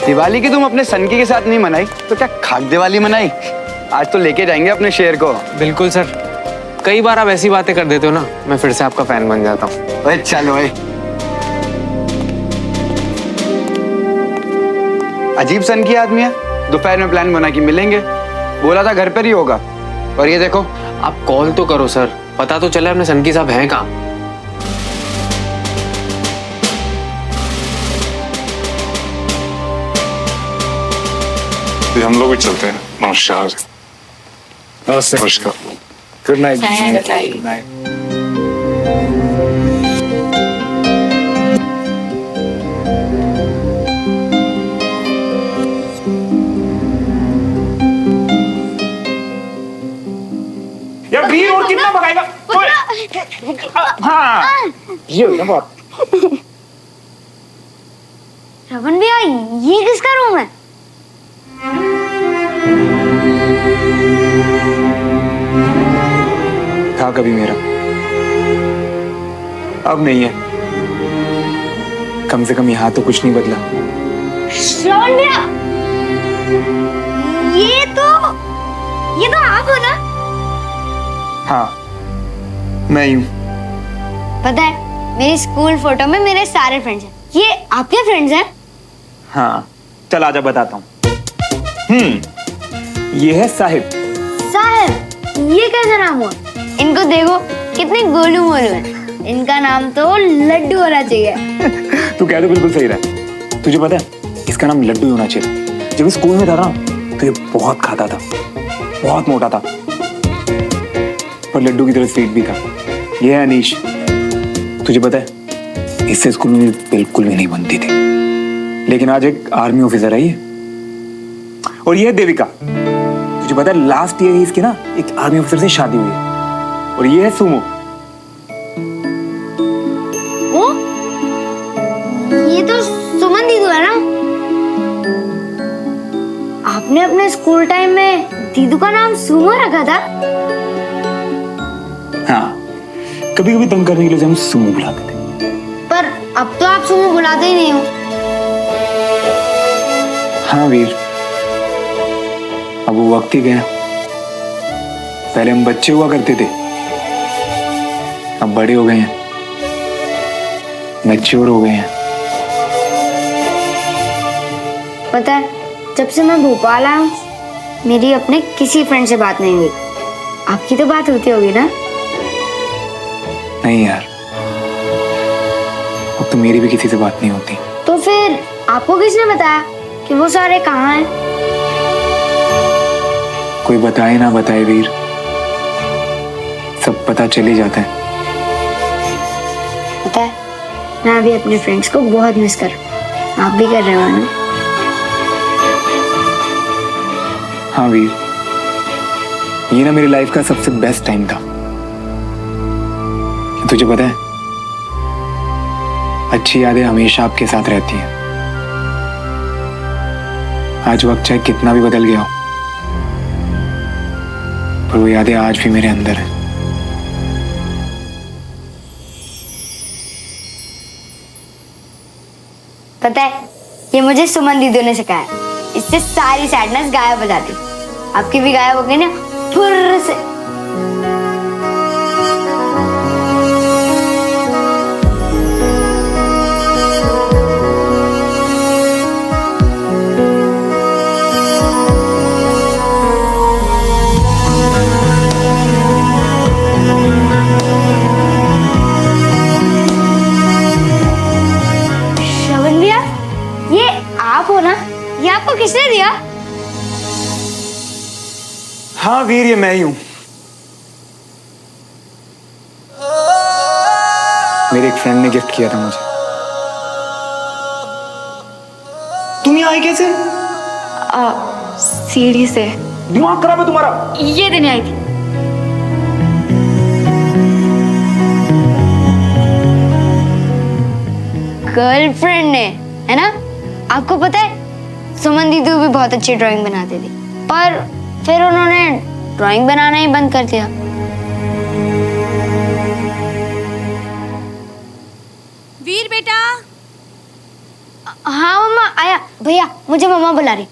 दिवाली की तुम अपने सनकी के साथ नहीं मनाई तो क्या खाक दिवाली मनाई? आज तो लेके जाएंगे अपने शेर को। बिल्कुल सर, कई बार आप ऐसी बातें कर देते हो ना, मैं फिर से आपका फैन बन जाता हूँ। ओए चलो ओए। अजीब सनकी आदमी है, दोपहर में प्लान बना कि मिलेंगे, बोला था घर पर ही होगा, और ये देखो। आप कॉल तो करो सर, पता तो चले अपने सनकी साहब हैं कहाँ। हम लोग भी चलते हैं। नमस्कार। नमस्ते। नमस्कार। Good night. Good night. यार वीर और कितना भगाएगा? हाँ ये हो ना बहुत। रमन भैया, ये किसका रूम है? था कभी मेरा, अब नहीं है। कम से कम यहाँ तो कुछ नहीं बदला। श्रवण भैया, ये तो आप हो ना? हाँ मैं ही हूँ। पता है, मेरी स्कूल फोटो में मेरे सारे फ्रेंड्स हैं। ये आपके फ्रेंड्स हैं? हाँ चल आजा बताता हूँ। ये है साहिब। साहिब, ये कैसा नाम हुआ? इनको देखो कितने गोलू मोलू हैं। इनका नाम तो लड्डू होना चाहिए। तू कह दो, बिल्कुल सही रहा। तुझे पता है इसका नाम लड्डू होना चाहिए। जब स्कूल में था ना तो ये बहुत खाता था, बहुत मोटा था, और लड्डू की तरह स्वीट भी था। ये है अनीश। तुझे पता है इससे स्कूल में बिल्कुल भी नहीं बनती थी, लेकिन आज एक आर्मी ऑफिसर है ये। और ये है देविका। तुझे पता है लास्ट ईयर ही इसकी ना एक आर्मी ऑफिसर से शादी हुई है। और ये है सुमो। वो ये तो सुमन दीदू है ना? आपने अपने स्कूल टाइम में दीदू का नाम सुमो रखा था? हाँ, कभी कभी तंग करने के लिए हम सुमो बुलाते थे। पर अब तो आप सुमो बुलाते ही नहीं हो। हाँ वीर, अब वो वक्त ही गया। पहले हम बच्चे हुआ करते थे, अब बड़े हो गए हैं, मैच्योर हो गए हैं। पता है, जब से मैं भोपाल आया हूँ मेरी अपने किसी फ्रेंड से बात नहीं हुई। आपकी तो बात होती होगी ना? नहीं यार, अब तो मेरी भी किसी से बात नहीं होती। तो फिर आपको किसने बताया कि वो सारे कहाँ हैं? कोई बताए ना बताए वीर, सब पता चल ही जाता है। पता है, मैं अभी अपने फ्रेंड्स को बहुत मिस कर रहा हूँ। आप भी कर रहे हो ना? हाँ वीर, ये ना मेरी लाइफ का सबसे बेस्ट टाइम था। तुझे पता है अच्छी यादें हमेशा आपके साथ रहती हैं। आज वक्त चाहे कितना भी बदल गया हो, पर वो यादें आज भी मेरे अंदर हैं। पता है, ये मुझे सुमन दीदी ने सिखाया। इससे सारी सैडनेस गायब हो जाती। आपकी भी गायब हो गई ना फुर्र से। श्रवण भैया, ये आप हो ना? ये आपको किसने दिया? हाँ वीर, ये मैं ही हूं। मेरे एक फ्रेंड ने गिफ्ट किया था मुझे। तुम यहाँ आई कैसे? सीढ़ी से। दिमाग खराब है तुम्हारा? ये देने आई थी। गर्लफ्रेंड ने, है ना? आपको पता है सुमन दीदी भी बहुत अच्छी ड्राइंग बनाती थी, पर फिर उन्होंने ड्राइंग बनाना ही बंद कर दिया। वीर बेटा, हाँ मम्मा आया। भैया मुझे मम्मा बुला रही।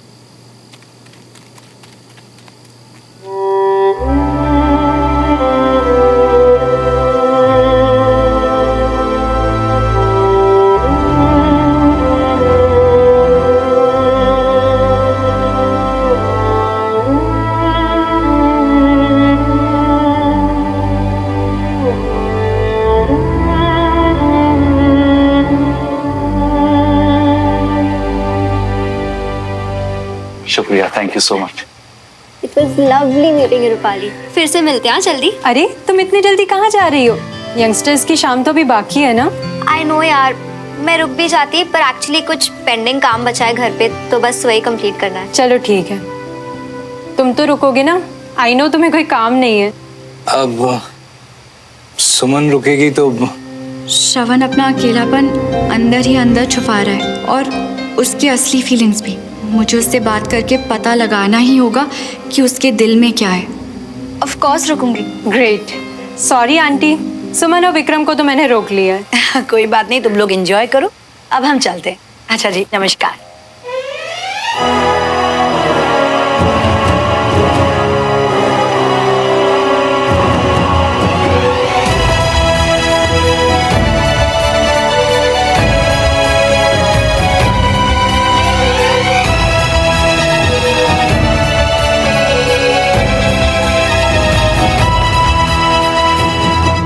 शुक्रिया, thank you so much. It was lovely meeting Rupali. फिर से मिलते हैं जल्दी। अरे तुम इतनी जल्दी कहाँ जा रही हो? यंगस्टर्स की शाम तो अभी बाकी है ना। आई नो यार, मैं रुक भी जाती पर एक्चुअली कुछ पेंडिंग काम बचा है घर पे, तो बस वही कंप्लीट करना है। चलो ठीक है, तुम तो रुकोगे ना? आई नो तुम्हें कोई काम नहीं है। अब सुमन रुकेगी तो श्रवण अपना अकेलापन अंदर ही अंदर छुपा रहा है और उसकी असली फीलिंग्स भी। मुझे उससे बात करके पता लगाना ही होगा कि उसके दिल में क्या है। ऑफ कोर्स रुकूंगी। ग्रेट। सॉरी आंटी, सुमन और विक्रम को तो मैंने रोक लिया है। कोई बात नहीं, तुम लोग एंजॉय करो, अब हम चलते हैं। अच्छा जी, नमस्कार।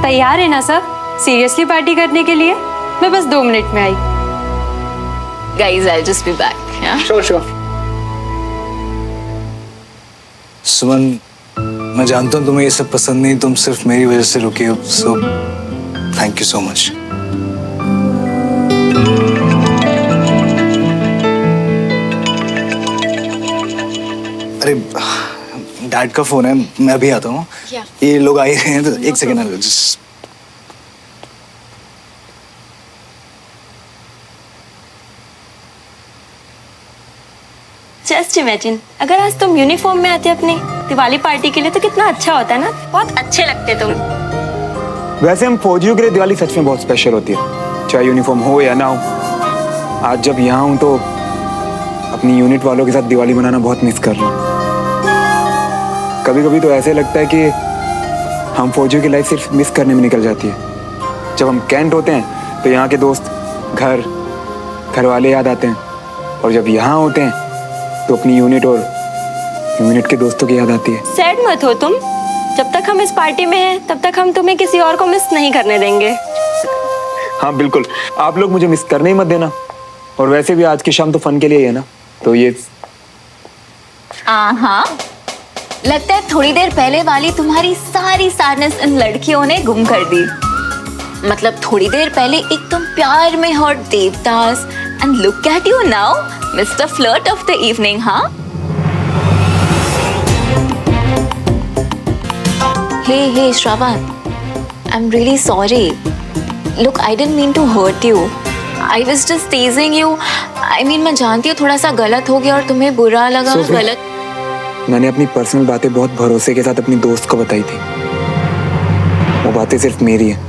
तैयार है ना सब सीरियसली पार्टी करने के लिए? मैं बस 2 मिनट में आई। Guys, I'll just be back. Yeah? Sure. Suman, मैं जानता हूँ तुम्हें ये सब पसंद नहीं, तुम सिर्फ मेरी वजह से रुके हो, so thank you so much. अरे डैड का फोन है, मैं अभी आता हूँ। ये लोग आ ही रहे हैं तो एक सेकेंड। जस्ट इमेजिन, अगर आज तुम यूनिफॉर्म में आते अपनी दिवाली पार्टी के लिए तो कितना अच्छा होता ना। बहुत अच्छे लगते तुम। वैसे हम फौजियों के लिए दिवाली सच में बहुत स्पेशल होती है, चाहे यूनिफॉर्म हो या ना हो। आज जब यहाँ हूँ तो अपनी यूनिट वालों के साथ दिवाली मनाना बहुत मिस कर रहा हूँ। कभी कभी तो ऐसे लगता है कि हम फौजियों की लाइफ सिर्फ मिस करने में निकल जाती है। जब हम कैंट होते हैं तो यहाँ के दोस्त, घर वाले याद आते हैं, और जब यहाँ होते हैं तो अपनी यूनिट और यूनिट के दोस्तों की याद आती है। सैड मत हो तुम, जब तक हम इस पार्टी में हैं तब तक हम तुम्हें किसी और को मिस नहीं करने देंगे। हाँ बिल्कुल, आप लोग मुझे मिस करने ही मत देना। और वैसे भी आज की शाम तो फन के लिए ही है ना, तो ये हाँ, लगता है थोड़ी देर पहले वाली तुम्हारी सारी सैडनेस इन लड़कियों ने गुम कर दी। मतलब थोड़ी देर पहले एकदम प्यार में hot Devdas, and look at you now, mister flirt of the evening. हाँ, hey Shravan, I am really sorry. Look, I didn't mean to hurt you, I was just teasing you. I mean मैं जानती हूँ थोड़ा सा गलत हो गया और तुम्हें बुरा लगा। गलत, मैंने अपनी पर्सनल बातें बहुत भरोसे के साथ अपनी दोस्त को बताई थी। वो बातें सिर्फ मेरी है,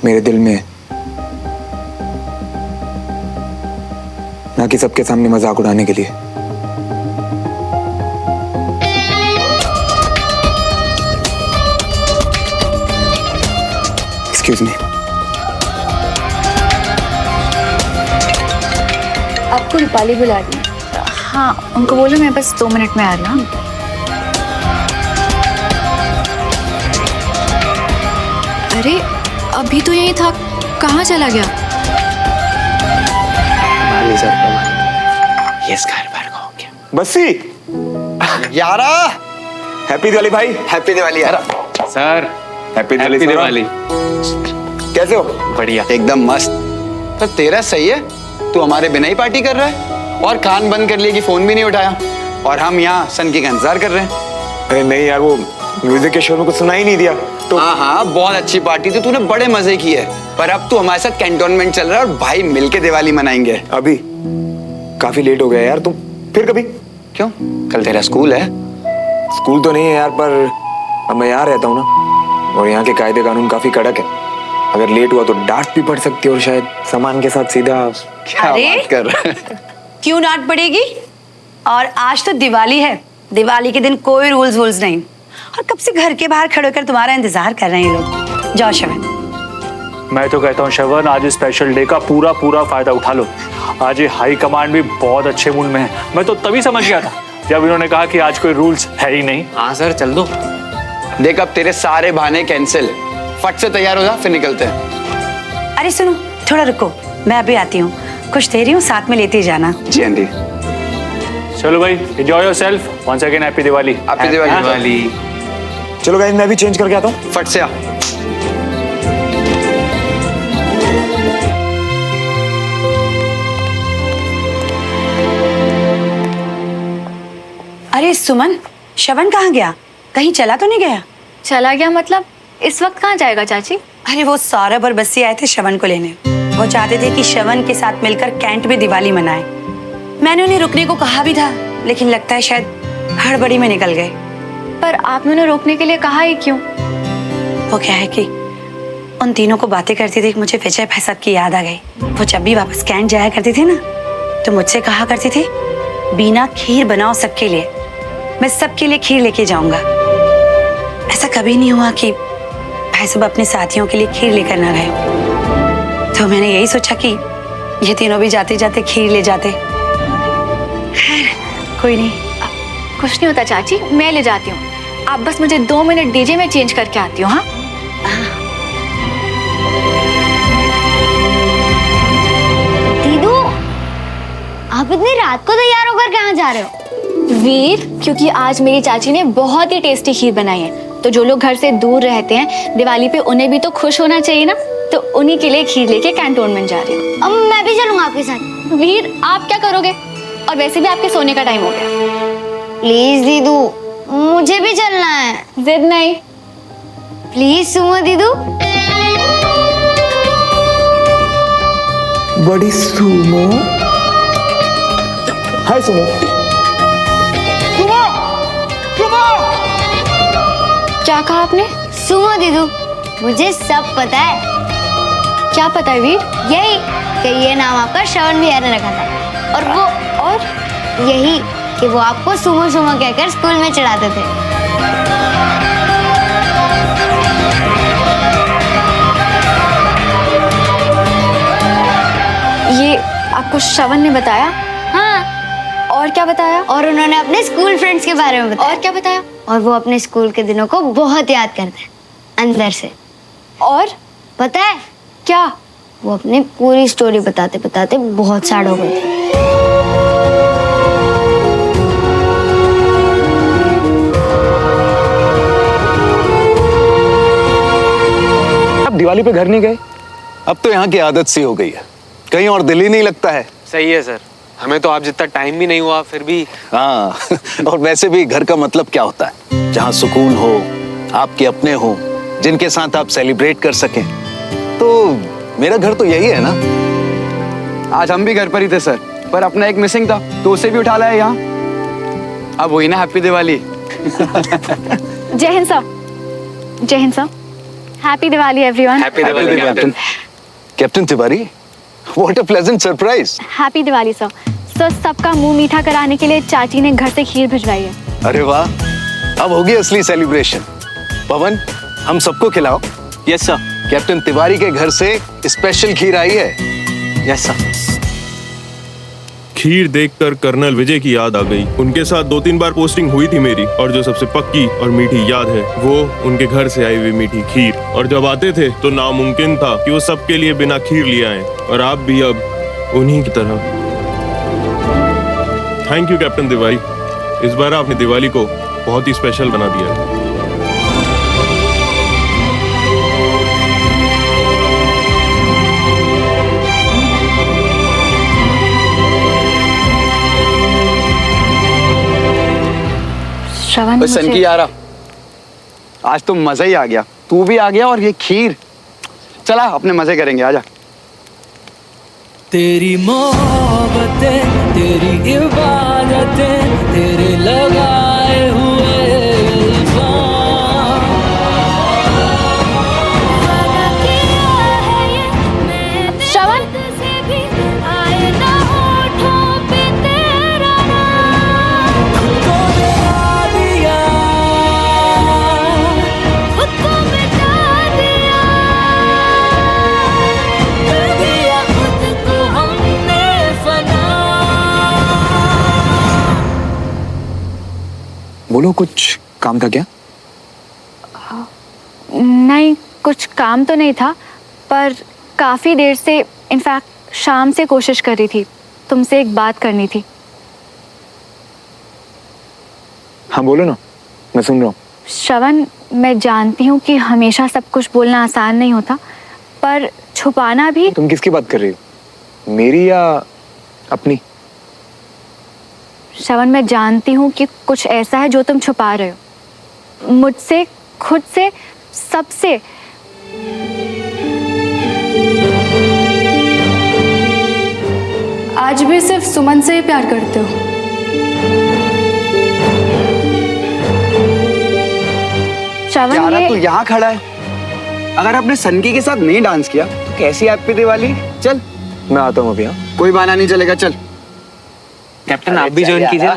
मेरे दिल में है, ना कि सबके सामने मजाक उड़ाने के लिए। Excuse me. आपको रूपाली बुला रही है। हाँ, उनको बोलो मैं बस 2 मिनट में आ रही हूँ। अरे अभी तो यही था, कहाँ चला गया? बस्सी यारा, हैप्पी दिवाली भाई। हैप्पी दिवाली यारा। Sir happy Diwali. Happy Diwali. कैसे हो? बढ़िया। एकदम मस्त। तो तेरा सही है, तू हमारे बिना ही पार्टी कर रहा है और कान बंद कर लिए कि फोन भी नहीं उठाया, और हम यहाँ सनकी का इंतजार कर रहे हैं। अरे नहीं यार, वो म्यूजिक के शोर में कुछ सुना ही नहीं दिया तो। हाँ, बहुत अच्छी पार्टी थी, तूने बड़े मजे किए। पर अब तू हमारे साथ कैंटोनमेंट चल रहा है और भाई मिलके दिवाली मनाएंगे। अभी काफी लेट हो गया यार, तुम फिर कभी? क्यों, कल तेरा स्कूल है? स्कूल तो नहीं है यार, पर अब मैं यहाँ रहता हूँ ना, और यहाँ के कायदे कानून काफी कड़क है, अगर लेट हुआ तो डांट भी पड़ सकती है और शायद सामान के साथ सीधा। क्या अरे? बात कर रहे हैं? क्यों डांट पड़ेगी? और आज तो दिवाली है, दिवाली के दिन कोई रूल्स नहीं। और कब से घर के बाहर खड़े होकर तुम्हारा इंतजार कर रहे हैं ये लोग। जाओ शवन। मैं तो कहता हूँ श्रवण, आज स्पेशल डे का पूरा फायदा उठा लो। आज ये हाई कमांड भी बहुत अच्छे मूड में है। मैं तो तभी समझ गया था जब इन्होंने कहा कि आज कोई रूल्स है ही नहीं। हाँ सर, चल दो। देख, अब तेरे सारे बहाने कैंसिल। फट से तैयार हो जा, फिर निकलते हैं। अरे सुनो, थोड़ा रुको, मैं अभी आती हूँ। कुछ दे रही हूँ, साथ में लेते जाना। जी आंटी। चलो भाई, enjoy yourself. Once again happy Diwali. Happy Diwali. चलो गाइस, मैं भी चेंज करके आता हूँ। फट से आ। अरे सुमन, शवन कहाँ गया? कहीं चला तो नहीं गया? चला गया मतलब? इस वक्त कहाँ जाएगा चाची? अरे वो सौरभ और बस्सी आए थे शवन को लेने। वो चाहते थे कि शवन के साथ मिलकर कैंट में दिवाली मनाएं। मैंने उन्हें रुकने को कहा भी था, लेकिन लगता है शायद हड़बड़ी में निकल गए। पर आपने उन्हें रोकने के लिए कहा ही क्यों? वो क्या है कि उन तीनों को बातें करती थी, मुझे विजय भाई साहब की याद आ गई। वो जब भी वापस कैंट जाया करती थी ना, तो मुझसे कहा करती थी, बीना खीर बनाओ सबके लिए, मैं सबके लिए खीर लेके जाऊंगा। ऐसा कभी नहीं हुआ कि भाई साहब अपने साथियों के लिए खीर लेकर ना गए। तो मैंने यही सोचा कि ये तीनों भी जाते जाते खीर ले जाते। खैर, कोई नहीं। कुछ नहीं होता चाची, मैं ले जाती हूँ। आप बस मुझे 2 मिनट दीजिए, मैं चेंज करके आती हूँ। हाँ, दीदू, आप इतनी रात को तैयार होकर कहाँ जा रहे हो? वीर, क्योंकि आज मेरी चाची ने बहुत ही टेस्टी खीर बनाई है, तो जो लोग घर से दूर रहते हैं दिवाली पे उन्हें भी तो खुश होना चाहिए ना, तो उन्हीं के लिए खीर लेके कैंटोनमेंट जा रही हूँ। अब मैं भी चलूंगा आपके साथ। वीर, आप क्या करोगे? और वैसे भी आपके सोने का टाइम हो गया। प्लीज दीदू, मुझे भी चलना है। जिद नहीं। प्लीज सुमो दीदू। बड़ी सुमो। हाय सुमो। क्या कहा आपने? सुमो दीदू, मुझे सब पता है। क्या पता है वीर? यही कि ये नाम आपका श्रवण भैया ने रखा था, और यही कि वो आपको सुमो सुमो कहकर स्कूल में चढ़ाते थे। ये आपको श्रवण ने बताया? हाँ। और क्या बताया? और उन्होंने अपने स्कूल फ्रेंड्स के बारे में बताया। और क्या बताया? और वो अपने स्कूल के दिनों को बहुत याद करते हैं अंदर से। और पता है क्या? वो अपनी पूरी स्टोरी बताते बताते बहुत सैड हो गए थे। अब दिवाली पे घर नहीं गए? अब तो यहाँ की आदत सी हो गई है, कहीं और दिल ही नहीं लगता है। सही है सर, हमें तो आप जितना टाइम भी नहीं हुआ फिर भी। हाँ और वैसे भी घर का मतलब क्या होता है? जहाँ सुकून हो, आपके अपने हो, जिनके साथ आप सेलिब्रेट कर सकें। तो मेरा घर तो यही है ना। आज हम भी घर पर ही थे सर, पर अपना एक मिसिंग था तो उसे भी उठा लाया यहाँ। अब वही ना हैप्पी दिवाली। जय हिंद सर। जय Hind sir. Happy Diwali everyone. Happy Diwali captain. Captain Tiwari, what a pleasant surprise. Happy Diwali sir. Sir, सबका मुंह मीठा कराने के लिए चाची ने घर से खीर भिजवाई है। अरे वाह, अब होगी असली सेलिब्रेशन। पवन, हम सबको खिलाओ। Yes sir. कैप्टन तिवारी के घर से स्पेशल खीर आई है। Yes sir. खीर देखकर कर्नल विजय की याद आ गई। उनके साथ 2-3 बार पोस्टिंग हुई थी मेरी, और जो सबसे पक्की और मीठी याद है वो उनके घर से आई हुई मीठी खीर। और जब आते थे तो नामुमकिन था कि वो सबके लिए बिना खीर ले आए, और आप भी अब उन्हीं की तरह। थैंक यू कैप्टन तिवारी, इस बार आपने दिवाली को बहुत ही स्पेशल बना दिया। श्रवण, सन की यारा, आज तो मजा ही आ गया। तू भी आ गया और ये खीर। चला अपने मजे करेंगे, आजा। तेरी मोहब्बतें, तेरी इबादतें, तेरे लगाए हुए इल्जाम। बोलो, कुछ काम था क्या? नहीं, कुछ काम तो नहीं था, पर काफ़ी देर से, इनफैक्ट शाम से कोशिश कर रही थी, तुमसे एक बात करनी थी। हाँ बोलो ना, मैं सुन रहा हूँ। श्रवण, मैं जानती हूँ कि हमेशा सब कुछ बोलना आसान नहीं होता, पर छुपाना भी। तुम किसकी बात कर रही हो, मेरी या अपनी? श्रवण, मैं जानती हूँ कि कुछ ऐसा है जो तुम छुपा रहे हो, मुझसे, खुद से, सबसे। आज भी सिर्फ सुमन से ही प्यार करते हो। श्रवण, यारा तू यहाँ खड़ा है, अगर आपने सनकी के साथ नहीं डांस किया तो कैसी हैप्पी दिवाली? चल मैं आता हूँ अभी। हाँ, कोई बहाना नहीं चलेगा, चल। कैप्टन आप भी ज्वाइन कीजिए।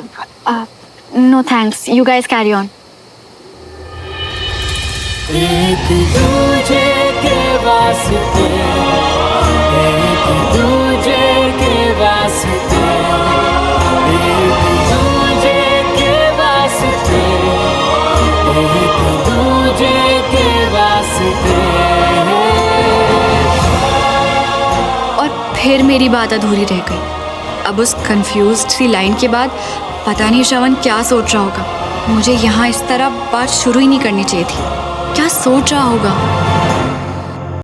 No thanks, you guys carry on. एक दूजे के वास्ते, एक दूजे के वास्ते, एक दूजे के वास्ते, एक दूजे के वास्ते। और फिर मेरी बात अधूरी रह गई। अब उस कंफ्यूज्ड सी लाइन के बाद पता नहीं श्रवण क्या सोच रहा होगा। मुझे यहाँ इस तरह बात शुरू ही नहीं करनी चाहिए थी। क्या सोच रहा होगा?